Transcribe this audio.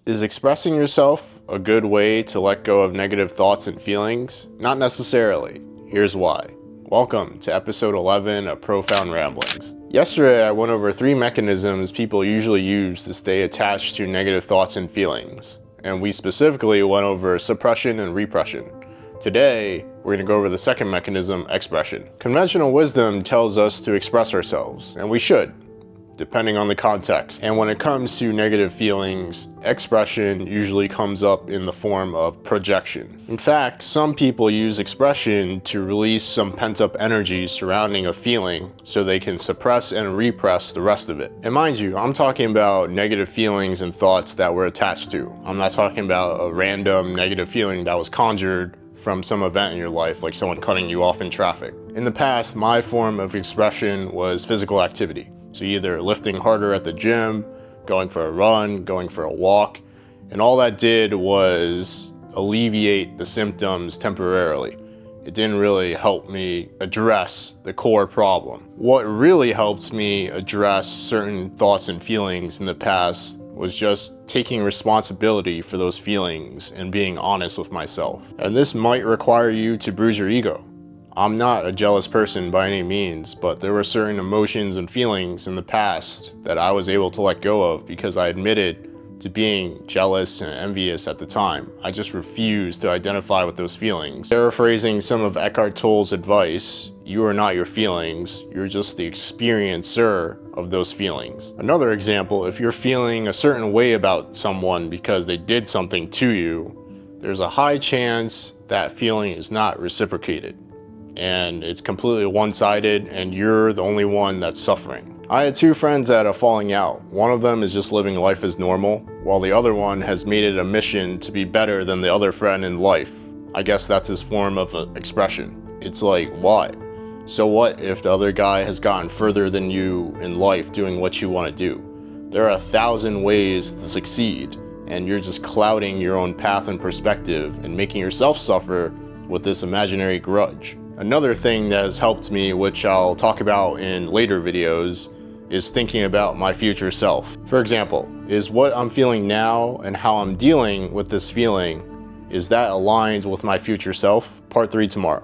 Is expressing yourself a good way to let go of negative thoughts and feelings? Not necessarily. Here's why. Welcome to episode 11 of Profound Ramblings. Yesterday, I went over 3 mechanisms people usually use to stay attached to negative thoughts and feelings. And we specifically went over suppression and repression. Today, we're going to go over the second mechanism, expression. Conventional wisdom tells us to express ourselves, and we should, depending on the context. And when it comes to negative feelings, expression usually comes up in the form of projection. In fact, some people use expression to release some pent-up energy surrounding a feeling so they can suppress and repress the rest of it. And mind you, I'm talking about negative feelings and thoughts that we're attached to. I'm not talking about a random negative feeling that was conjured from some event in your life, like someone cutting you off in traffic. In the past, my form of expression was physical activity. So either lifting harder at the gym, going for a run, going for a walk, and all that did was alleviate the symptoms temporarily. It didn't really help me address the core problem. What really helped me address certain thoughts and feelings in the past was just taking responsibility for those feelings and being honest with myself. And this might require you to bruise your ego. I'm not a jealous person by any means, but there were certain emotions and feelings in the past that I was able to let go of because I admitted to being jealous and envious at the time. I just refused to identify with those feelings. Paraphrasing some of Eckhart Tolle's advice, you are not your feelings, you're just the experiencer of those feelings. Another example, if you're feeling a certain way about someone because they did something to you, there's a high chance that feeling is not reciprocated. And it's completely one-sided and you're the only one that's suffering. I had 2 friends that are falling out. One of them is just living life as normal, while the other one has made it a mission to be better than the other friend in life. I guess that's his form of expression. It's like, why? So what if the other guy has gotten further than you in life doing what you want to do? There are 1,000 ways to succeed, and you're just clouding your own path and perspective and making yourself suffer with this imaginary grudge. Another thing that has helped me, which I'll talk about in later videos, is thinking about my future self. For example, is what I'm feeling now and how I'm dealing with this feeling, is that aligned with my future self? Part 3 tomorrow.